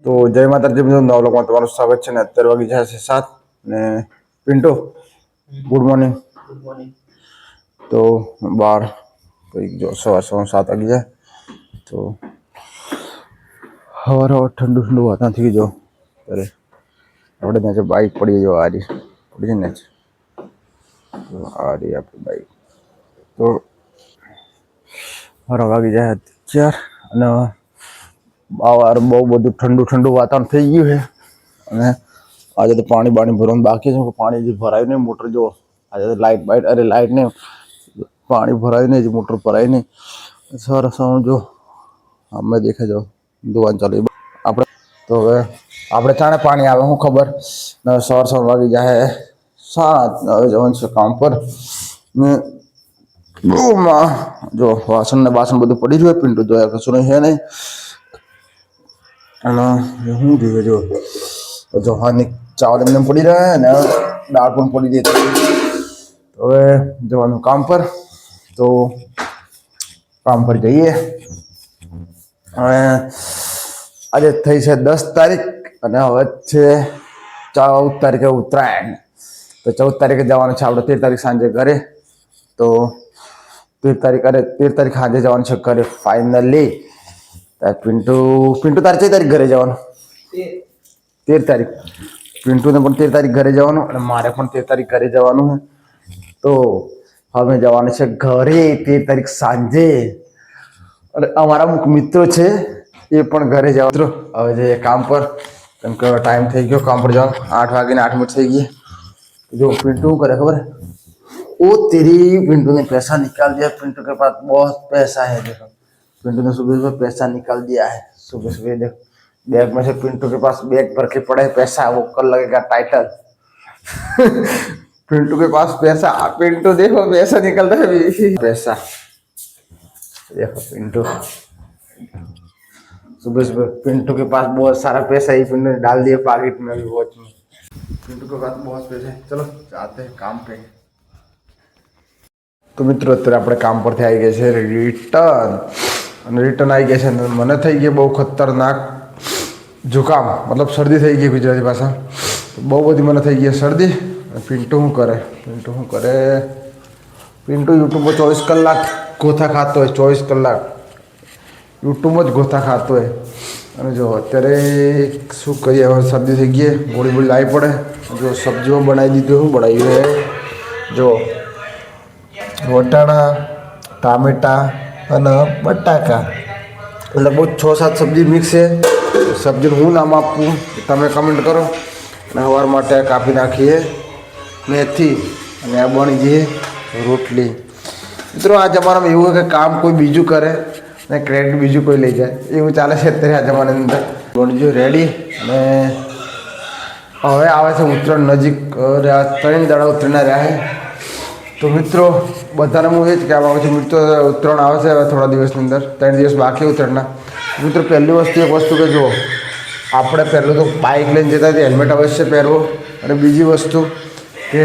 તો જય માતાજી મિત્રો, નવા લોકોમાં તમારું સ્વાગત છે ને અત્યારે વાગી જાય છે 7 ને પિન્ટુ ગુડ મોર્નિંગ. તો 12 કંઈક જો 7:15 વાગી જાય તો હવાર ઠંડુ ઠંડુ વાતાવરણ થઈ ગયું. અરે આપણે ત્યાં બાઈક પડી જો આ રહી પડી છે ને તો આ રહી આપણી બાઈક. તો હવાર વાગી જાય 4 અને બહાર બહુ બધું ઠંડુ ઠંડુ વાતાવરણ થઈ ગયું છે. અને આજે તો પાણી ભરવાનું બાકી છે. પાણી ભરાયું નહીં, મોટર જો આજે તો લાઇટ નહીં, પાણી ભરાયું નહીં, મોટર ભરાય નહીં. સરસ જો અમે દેખે જાઓ દુકાન ચાલુ આપણે. તો હવે આપણે ચાણે પાણી આવે શું ખબર. સવાર વાગી જાય 7. હવે જવાનું છે કામ પર ને જો વાસણ ને બાસણ બધું પડી રહ્યું. પિન્ટુ જોયા કશું નહીં છે નહીં. અને શું જોઈએ જો જોહાની ચાવલ એમને પડી રહ્યા ને દાળ પણ પડી રહી. હવે જવાનું કામ પર. તો કામ પર જઈએ. હવે આજે થઈ છે 10 તારીખ અને હવે છે 14 તારીખે ઉત્તરાયણ. તો 14 તારીખે જવાનું છે આપણે 13 તારીખ સાંજે ઘરે. તો 13 તારીખ સાંજે જવાનું છે ઘરે ફાઇનલી. પિન્ટુ તારે કઈ તારીખ ઘરે જવાનું? 13 તારીખ. પિન્ટુને પણ 13 તારીખ ઘરે જવાનું અને મારે પણ 13 તારીખ ઘરે જવાનું છે. તો હવે જવાનું છે ઘરે 13 તારીખ સાંજે. અને અમારા અમુક મિત્રો છે એ પણ ઘરે જવાનું. હવે જઈએ કામ પર કેમ કે ટાઈમ થઈ ગયો કામ પર જવાનું. 8 વાગીને 8 મિનિટ થઈ ગઈ. जो पिंटू करे खबर है, वो तेरी पिंटू ने पैसा निकाल दिया. पिंटू के पास बहुत पैसा है. देखो पिंटू ने सुबह सुबह पैसा निकाल दिया है. सुबह सुबह देखो बैग में से पिंटू के पास बैग भर के पड़े पैसा. वो कल लगेगा टाइटल. पिंटू के पास पैसा. पिंटू देखो पैसा निकलता है पैसा. देखो पिंटू सुबह सुबह पिंटू के पास बहुत सारा पैसा ही पिंटू ने डाल दिया पॉकेट में अभी वॉच में. पिंटू के पास बहुत पैसे. चलो जाते हैं काम पे. તો મિત્રો અત્યારે આપણે કામ પરથી આવી ગયા છે રિટર્ન. અને રિટર્ન આવી ગયા છે અને મને થઈ ગઈ બહુ ખતરનાક જુકામ, મતલબ શરદી થઈ ગઈ ગુજરાતી ભાષા. બહુ બધી મને થઈ ગઈ શરદી. પિન્ટુ શું કરે? પિન્ટુ યુટ્યુબમાં 24 કલાક ગોથા ખાતો હોય. 24 કલાક યુટ્યુબમાં જ ગોથા ખાતો હોય. અને જો અત્યારે શું કરીએ, હવે શરદી થઈ ગઈ, ગોળી લાવી પડે. જો સબ્જીઓ બનાવી દીધું. શું બનાવ્યું છે જો વટાણા, ટામેટા અને બટાકા. લગભગ 6-7 સબ્જી મિક્સ છે. સબ્જીનું હું નામ આપું તમે કમેન્ટ કરો. અને સવાર માટે કાપી નાખીએ મેથી અને આ બની જઈએ રોટલી. મિત્રો આ જમાનામાં એવું હોય કે કામ કોઈ બીજું કરે અને ક્રેડિટ બીજું કોઈ લઈ જાય, એવું ચાલે છે અત્યારે આ જમાનાની અંદર. બની ગયું રેડી. અને હવે આવે છે ઉત્તરાયણ નજીક. 3 દાડા ઉતરીને રહ્યા છે. તો મિત્રો બધાને હું એ જ કહેવા માગું છું, મિત્રો ઉત્તરાયણ આવે છે હવે થોડા દિવસની અંદર. 3 દિવસ બાકી ઉત્તરાયણના. મિત્રો પહેલી વસ્તુ એક વસ્તુ કે જો આપણે પહેલું તો બાઇક લઈને જતા હતા હેલ્મેટ અવશ્ય પહેરવો. અને બીજી વસ્તુ કે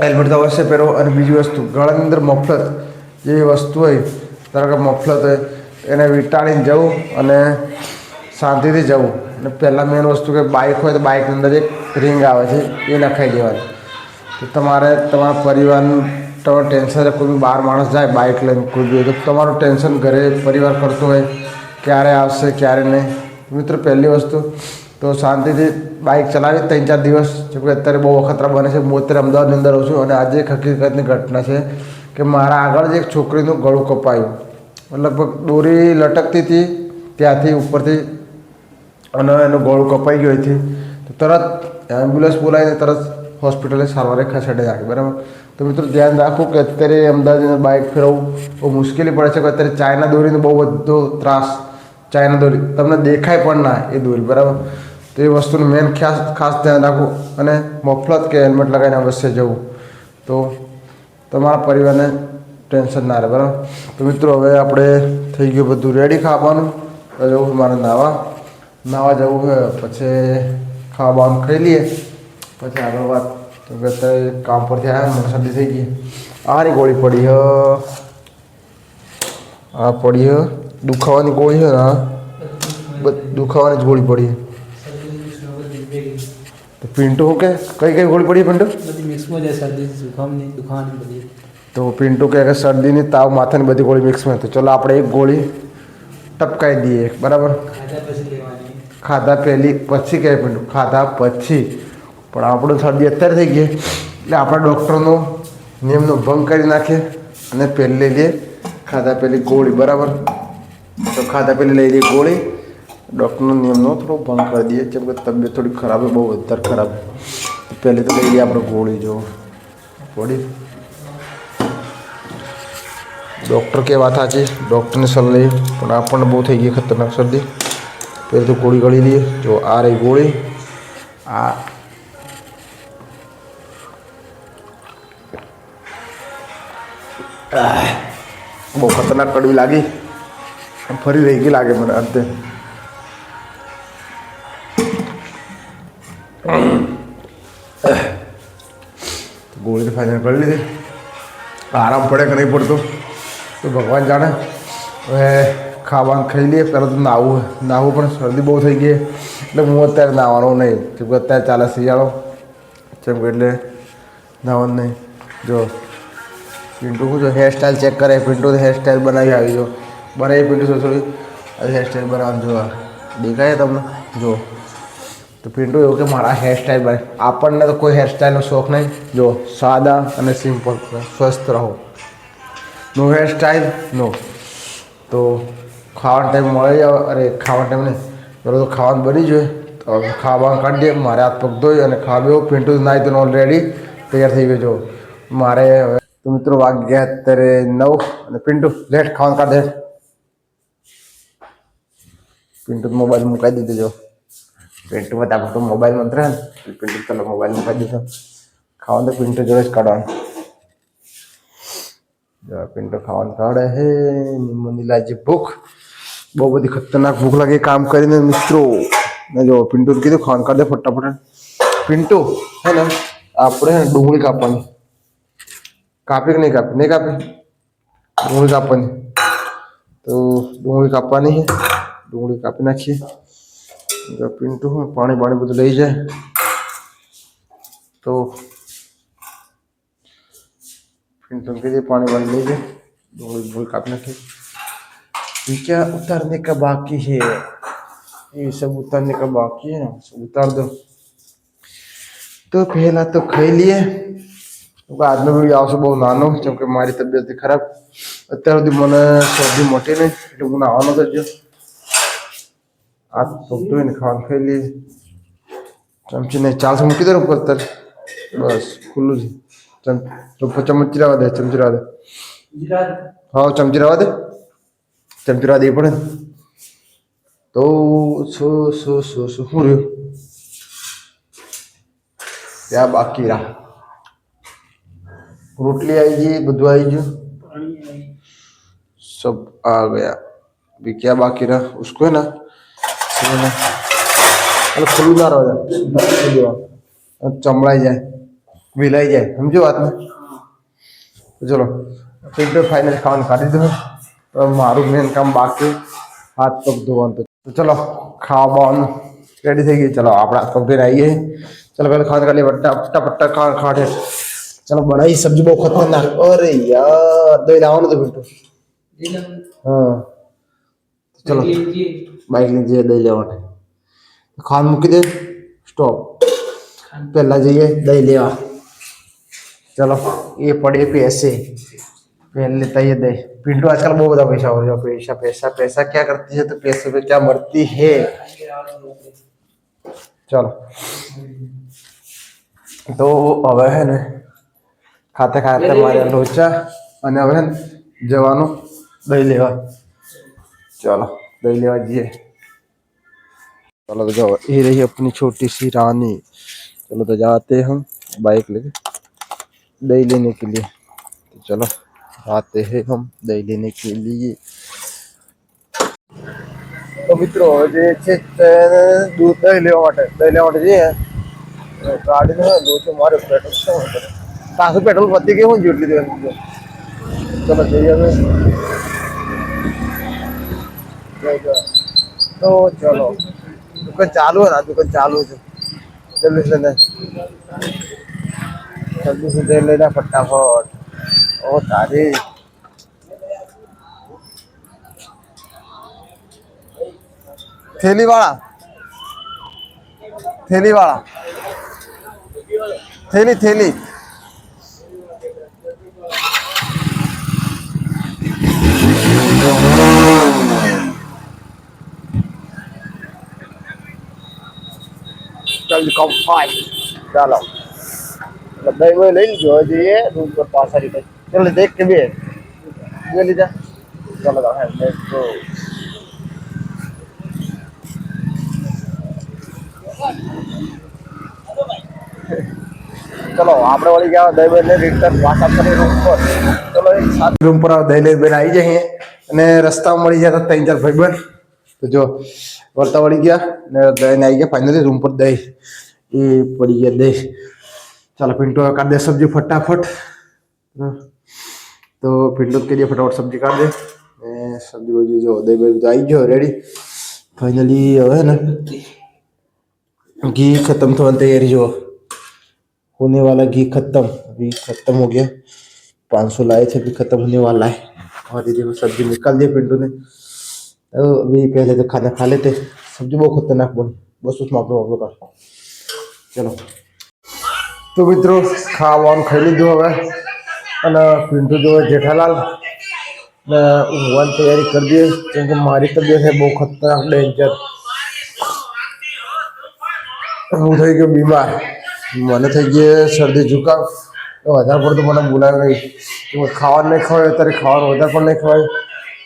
હેલ્મેટ તો અવશ્ય પહેરવો. અને બીજી વસ્તુ ગળાની અંદર મફલત જેવી વસ્તુ હોય, ધારો કે મફલત હોય એને વીંટાળીને જવું અને શાંતિથી જવું. અને પહેલાં મેન વસ્તુ કે બાઇક હોય તો બાઇકની અંદર એક રિંગ આવે છે એ નખાઈ દેવાની. તો તમારે તમારા પરિવારનું તમારું ટેન્શન, કોઈ બી બહાર માણસ જાય બાઇક લઈને કોઈ બી, તો તમારું ટેન્શન ઘરે પરિવાર કરતો હોય ક્યારે આવશે ક્યારે નહીં. મિત્રો પહેલી વસ્તુ તો શાંતિથી બાઇક ચલાવી 3-4 દિવસ. જેમ કે અત્યારે બહુ અખતરા બને છે. હું અત્યારે અમદાવાદની અંદર રહું છું અને આજે એક હકીકતની ઘટના છે કે મારા આગળ જ એક છોકરીનું ગળું કપાયું. લગભગ દોરી લટકતી હતી ત્યાંથી ઉપરથી અને એનું ગળું કપાઈ ગયું હતી. તો તરત એમ્બ્યુલન્સ બોલાવીને તરત હોસ્પિટલે સારવારે ખસેડી નાખી. બરાબર. તો મિત્રો ધ્યાન રાખો કે અત્યારે અમદાવાદની બાઇક ફેરવવું બહુ મુશ્કેલી પડે છે. કે અત્યારે ચાઇના દોરીનો બહુ બધો ત્રાસ. ચાઇના દોરી તમને દેખાય પણ ના એ દોરી. બરાબર. તો એ વસ્તુનું મેન ખાસ ધ્યાન રાખવું. અને મફલત કે હેલ્મેટ લગાવીને અવશ્ય જવું, તો તમારા પરિવારને ટેન્શન ના રહે. બરાબર. તો મિત્રો હવે આપણે થઈ ગયું બધું રેડી ખાવાનું. તો જવું મારે નાવા જવું છે. પછી ખાવાનું ખાઈ લઈએ પછી આગળ વાત. તો અત્યારે કામ પરથી આવ્યા, મને શરદી થઈ ગઈ. આની ગોળી પડી હ, આ પડી હ દુખાવાની ગોળી છે ને. दुखावानी ज गोली पड़ी है। तो पिंटू को क्या कई कई गोली पड़ी है पिंटू मिक्स में जैसे सर्दी जुकाम नहीं दुकान नहीं बनी। तो पिंटू के अगर सर्दी नहीं ताव माथा ने बधी गोली मिक्स में तो चलो આપણે એક ગોળી ટપકાઈ દઈએ બરાબર ખાધા પહેલી પછી કહે પિંટુ ખાધા પછી પણ આપણો શરદી અત્યારે થઈ ગઈ એટલે આપણા ડૉક્ટરનો નિયમનો ભંગ કરી નાખીએ અને પહેલી લઈએ ખાધા પહેલી ગોળી બરાબર તો ખાધા પહેલી લઈ લઈએ ગોળી ડૉક્ટરનો નિયમનો થોડો ભંગ કરી દઈએ કેમ કે તબિયત થોડી ખરાબ બહુ વધારે ખરાબ પહેલી તો લઈ લઈએ આપણે ગોળી જો ગોળી डॉक्टर के बात आज डॉक्टर ने सलाह ली पर अपन बहुत थी गई खतरनाक सर्दी पहले तो गोली गड़ी ली जो आ रही गोली आ बहुत खतरनाक कड़वी लगी फरी रही गई लगे मैंने अंत गोली तो फाइनल कर ली थी आराम पड़े कि नहीं पड़तो तो भगवान जाने હવે ખાવાનું ખાઈ લઈએ પહેલાં તો નાહવું પણ શરદી બહુ થઈ ગઈ એટલે હું અત્યારે નાહવાનું નહીં કેમ કે અત્યારે ચાલે શિયાળો જેમ કે એટલે નાહવાનું નહીં જો પિન્ટુ શું જો હેરસ્ટાઈલ ચેક કરે પિન્ટુ હેરસ્ટાઈલ બનાવી આવી જો બનાવી પિન્ટુ થોડી હેરસ્ટાઈલ બનાવવાનું જો દેખાય તમને જો તો પિન્ટુ એવું કે મારા હેરસ્ટાઈલ બને આપણને તો કોઈ હેરસ્ટાઈલનો શોખ નહીં જો સાદા અને સિમ્પલ સ્વસ્થ રહો નો હેરસ્ટાઈલ નો તો ખાવાનો ટાઈમ મળી જાવ અરે ખાવાનો ટાઈમ નહીં પેલો તો ખાવાનું બની જોઈએ તો ખાવાનું કાઢી દઈએ મારે હાથ પગ ધોઈ અને ખાવા બેવું પિન્ટુ નાહી તો ઓલરેડી તૈયાર થઈ ગયો જો મારે હવે તો મિત્રો વાગી ગયા અત્યારે 9 અને પિન્ટુ લેટ ખાવાનું કાઢ દે પિન્ટુ મોબાઈલ મુકાઈ દીધો જો પિન્ટુ બધા તો મોબાઈલ મંત્ર ને પિન્ટુ ચાલો મોબાઈલ મુકાઈ દીધો ખાવાનું તો પિન્ટુ જોડે જ કાઢવાનું પિન્ટુ ખાવાનું કાઢે હે મને લાગી ભૂખ બહુ બધી ખતરનાક ભૂખ લાગે કામ કરીને મિત્રો ને જો પિન્ટુ કીધું ખાવાનું કાઢે ફટાફટ પિન્ટુ હે ને આપણે ડુંગળી કાપવાની કાપી કે નહીં કાપી નહીં કાપી ડુંગળી કાપવાની તો ડુંગળી કાપવાની છે ડુંગળી કાપી નાખીએ જો પિન્ટુ પાણી બધું લઈ જાય तो पिंटू के लिए पानी वाली ले जाए डूंगली काटने के क्या उतारने का बाकी है ये सब उतारने का बाकी है सब उतार दो तो पहला तो खाई लिए आज में भी आवश्यक बहुत नानो क्योंकि मारी तबियत खराब અત્યાર સુધી મને શરદી મોટી નહીં એટલે હું નાવાનો કરજો આ પગતું ને ખાવાનું ખાઈ લઈએ ચમચી નહીં ચાલશે મૂકી દે ઉપર અત્યારે બસ ખુલ્લું છે ચમચી રહેવા દે ચમચી રહેવા દે હા ચમચી રહેવા દે ચમચી રહેવા દે પડે તો શું રહ્યું ત્યાં બાકી रहा रोटली आई गई बुधू आई गई सब आ गया अभी क्या बाकी रहा उसको है ना खुली ना रह जाए चमड़ाई जाए विलाई जाए समझो बात में तो चलो फिर फाइनल खाना खा दीधो तो मारू मेन काम बाकी हाथ पग धोवा तो चलो खावा रेडी थी गई चलो आप हाथ पग धोने आइए चलो पहले खाना खा लिया पट्टा पट्टा खा चलो बनाई सब्जी बहुत खतरनाक अरे यार दही लाओ ना तो बिल्कुल हाँ चलो बाइक लीजिए दही ले खान मूकी दे स्टॉप पहला जाइए दही ले चलो ये पड़े पैसे पहले लेता ये दही पिंटू आजकल बहुत बड़ा पैसा हो रहा पैसा पैसा पैसा क्या करती है तो पैसे पे क्या मरती है चलो तो अब है ना खाते खाते मारे लोचा અને હવે જવાનું દહીં લેવા चलो दही लेवा जिए चलो तो जाओ ये रही अपनी छोटी सी रानी चलो तो जाते हम बाइक लेके दही लेने के लिए तो चलो आते हैं हम दही लेने के लिए तो मित्रों जे છે दूध દહીં લેવા માટે જઈએ ગાડીનો દો છે મારે પેટ્રોલ શું કરે પાછું પેટ્રોલ પતી ગયું જેટલી દે ચલો જઈએ હવે तो चलो दुकान चालू है ना, दुकान चालू है जल्दी से ले, जल्दी से दे लेना फटाफट। ओ तारी थैली वाला, थैली वाला, थैली थैली। चल कंफाइट चलो दही वही ले लीजिए જોઈએ रूम पर पास आ रही। चलो देख के भी है ये लीजिए। चलो है लेट्स गो। चलो આપણે વળી ગયા દહીં બેન ને રિટર્ન પાછા કરી રૂમ પર। ચલો એક સાથ રૂમ પર દહીં બેન આવી જઈએ અને રસ્તામાં મળી ગયા ત્રણ ચાર ભાઈબંધ। તો જો વળતા વળી ગયા ને દહીં આવી ગયા ફાઇનલી रूम पर દહીં એ પડી ગયા દહીં। ચાલો पिंटू काट दे सब्जी फटाफट। तो पिंटू के लिए फटाफट सब्जी काट दे। सब्जी वब्जी जो दही बेही तो आई गयो रेडी फाइनली। હવે है ना घी खत्म तो तैयारी जो होने वाला, घी खत्म, अभी खत्म हो गया। 500 लाए थे, अभी खत्म होने वाला है। और दीदी को सब्जी निकाल दिया पिंटू ने। तो अभी पहले तो खाना खा लेते, सब्जी बहुत खतरनाक बनी, बस उसमें आप लोग का। चलो तो मित्रों खावा खाई लीधु हवे અને पिंटू जो है जेठालाल ने ઊંઘવાની तैयारी कर दी क्योंकि मारी तबीयत है बहुत खतरनाक डेंजर। હું થઈ ગયો બીમાર, મને થઈ ગઈ શરદી जुकाम। तो વધારે પડતું મને બોલાવે નહીં કે ખાવાનું નહીં ખવાય, અત્યારે ખાવાનું વધારે પણ નહીં ખવાય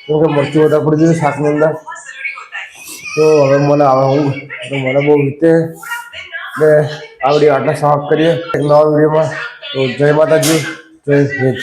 કેમકે મરચું વધારે પડી દીધું શાકની અંદર। તો હવે મને આવે ઊંઘ, તો મને બહુ વીતે ને આ વિડીયો આટલા સમાપ્ત કરીએ એક નવા વિડીયોમાં। તો જય માતાજી, જય હિન્દ।